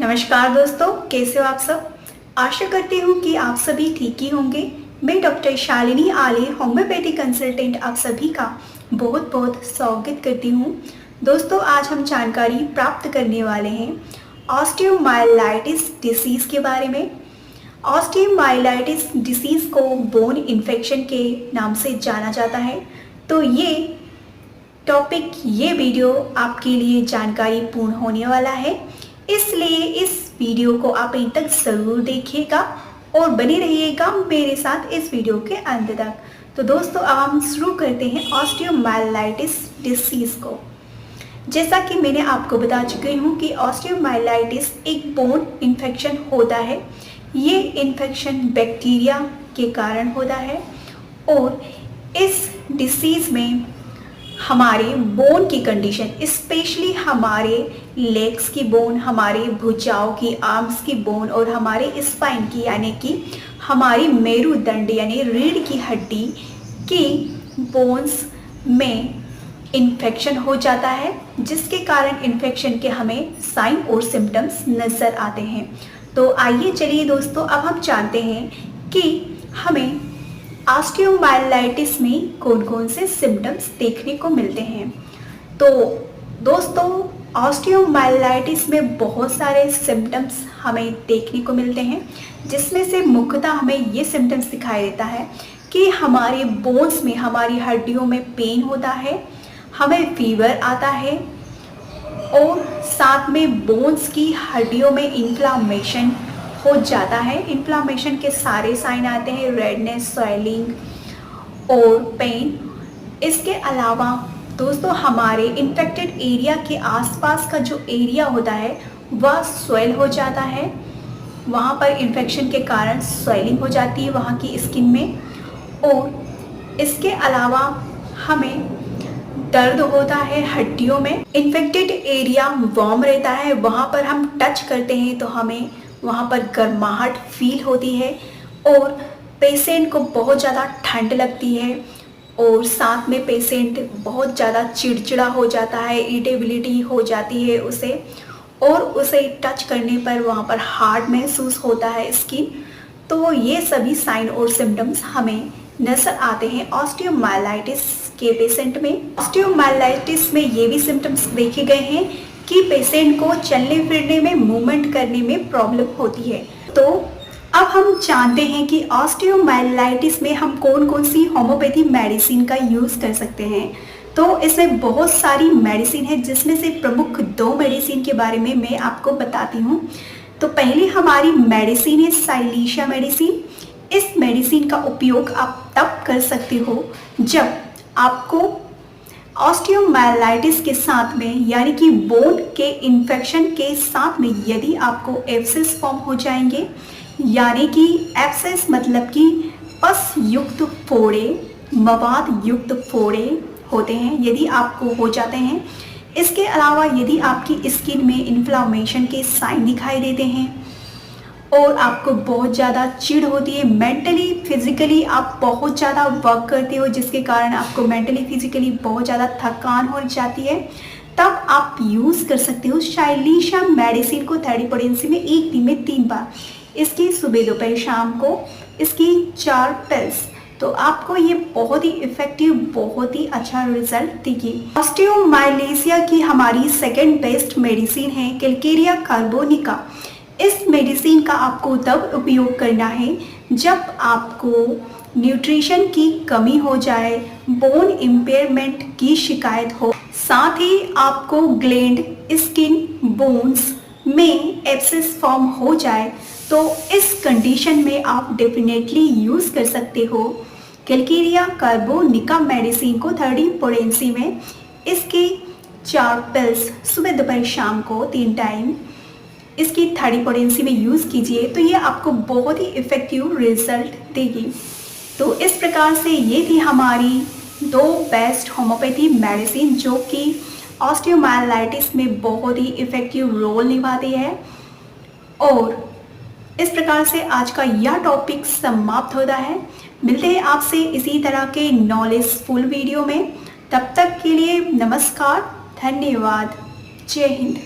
नमस्कार दोस्तों, कैसे हो आप सब। आशा करती हूँ कि आप सभी ठीक ही होंगे। मैं डॉक्टर शालिनी आले, होम्योपैथी कंसल्टेंट, आप सभी का बहुत बहुत स्वागत करती हूँ। दोस्तों, आज हम जानकारी प्राप्त करने वाले हैं ऑस्टियोमाइलाइटिस डिसीज़ के बारे में। ऑस्टियोमाइलाइटिस डिसीज़ को बोन इन्फेक्शन के नाम से जाना जाता है। तो ये वीडियो आपके लिए जानकारी पूर्ण होने वाला है, इसलिए इस वीडियो को आप अंत तक ज़रूर देखिएगा और बने रहिएगा मेरे साथ इस वीडियो के अंत तक। तो दोस्तों, अब हम शुरू करते हैं ऑस्टियोमाइलाइटिस डिसीज़ को। जैसा कि मैंने आपको बता चुकी हूँ कि ऑस्टियोमाइलाइटिस एक बोन इन्फेक्शन होता है। ये इन्फेक्शन बैक्टीरिया के कारण होता है और इस डिसीज़ में हमारे बोन की कंडीशन, स्पेशली हमारे लेग्स की बोन, हमारे भुजाओं की, आर्म्स की बोन और हमारे स्पाइन की यानी कि हमारी मेरुदंड यानी रीढ़ की हड्डी की बोन्स में इन्फेक्शन हो जाता है, जिसके कारण इन्फेक्शन के हमें साइन और सिम्टम्स नज़र आते हैं। तो आइए चलिए दोस्तों, अब हम जानते हैं कि हमें ऑस्टियोमाइलाइटिस में कौन कौन से सिम्टम्स देखने को मिलते हैं। तो दोस्तों, ऑस्टियोमाइलाइटिस में बहुत सारे सिम्टम्स हमें देखने को मिलते हैं, जिसमें से मुख्यतः हमें ये सिम्टम्स दिखाई देता है कि हमारे बोन्स में, हमारी हड्डियों में पेन होता है, हमें फीवर आता है और साथ में बोन्स की हड्डियों में इन्फ्लामेशन हो जाता है। इन्फ्लामेशन के सारे साइन आते हैं, रेडनेस, स्वेलिंग और पेन। इसके अलावा दोस्तों, हमारे इन्फेक्टेड एरिया के आसपास का जो एरिया होता है वह स्वेल हो जाता है। वहाँ पर इन्फेक्शन के कारण स्वेलिंग हो जाती है वहाँ की स्किन में। और इसके अलावा हमें दर्द होता है हड्डियों में। इन्फेक्टेड एरिया वार्म रहता है, वहाँ पर हम टच करते हैं तो हमें वहाँ पर गर्माहट फील होती है और पेशेंट को बहुत ज़्यादा ठंड लगती है और साथ में पेशेंट बहुत ज़्यादा चिड़चिड़ा हो जाता है, इरिटेबिलिटी हो जाती है उसे, और उसे टच करने पर वहाँ पर हार्ड महसूस होता है स्किन। तो ये सभी साइन और सिम्टम्स हमें नज़र आते हैं ऑस्टियोमाइलाइटिस के पेशेंट में। ऑस्टियोमाइलाइटिस में ये भी सिम्टम्स देखे गए हैं कि पेशेंट को चलने फिरने में, मूवमेंट करने में प्रॉब्लम होती है। तो अब हम जानते हैं कि ऑस्टियोमाइलाइटिस में हम कौन कौन सी होम्योपैथी मेडिसिन का यूज़ कर सकते हैं। तो इसमें बहुत सारी मेडिसिन है, जिसमें से प्रमुख 2 मेडिसिन के बारे में मैं आपको बताती हूँ। तो पहली हमारी मेडिसिन है साइलीशिया मेडिसिन। इस मेडिसिन का उपयोग आप तब कर सकते हो जब आपको ऑस्टियोमाइलाइटिस के साथ में, यानी कि बोन के इन्फेक्शन के साथ में, यदि आपको एब्सेस फॉर्म हो जाएंगे, यानी कि एब्सेस मतलब कि पस युक्त फोड़े, मवाद युक्त फोड़े होते हैं, यदि आपको हो जाते हैं। इसके अलावा यदि आपकी स्किन में इन्फ्लामेशन के साइन दिखाई देते हैं और आपको बहुत ज़्यादा चिढ़ होती है, मेंटली फिजिकली आप बहुत ज़्यादा वर्क करते हो, जिसके कारण आपको मेंटली फिजिकली बहुत ज़्यादा थकान हो जाती है, तब आप यूज़ कर सकते हो साइलीशिया मेडिसिन को 30 पोटेंसी में 1 दिन में 3 बार। इसकी सुबह, दोपहर, शाम को इसकी 4 पिल्स। तो आपको ये बहुत ही इफेक्टिव, बहुत ही अच्छा रिजल्ट देगी। ऑस्टियोमाइलेशिया की हमारी सेकेंड बेस्ट मेडिसिन है कैलकेरिया कार्बोनिका। इस मेडिसिन का आपको तब उपयोग करना है जब आपको न्यूट्रिशन की कमी हो जाए, बोन इम्पेयरमेंट की शिकायत हो, साथ ही आपको ग्लैंड, स्किन, बोन्स में एब्सेस फॉर्म हो जाए, तो इस कंडीशन में आप डेफिनेटली यूज़ कर सकते हो कैलकेरिया कार्बोनिका मेडिसिन को 30 पोटेंसी में। इसकी 4 पिल्स सुबह, दोपहर, शाम को 3 टाइम इसकी 30 पोटेंसी में यूज़ कीजिए, तो ये आपको बहुत ही इफ़ेक्टिव रिजल्ट देगी। तो इस प्रकार से ये थी हमारी 2 बेस्ट होम्योपैथी मेडिसिन, जो कि ऑस्टियोमाइलाइटिस में बहुत ही इफ़ेक्टिव रोल निभाती है। और इस प्रकार से आज का यह टॉपिक समाप्त होता है। मिलते हैं आपसे इसी तरह के नॉलेजफुल वीडियो में। तब तक के लिए नमस्कार, धन्यवाद, जय हिंद।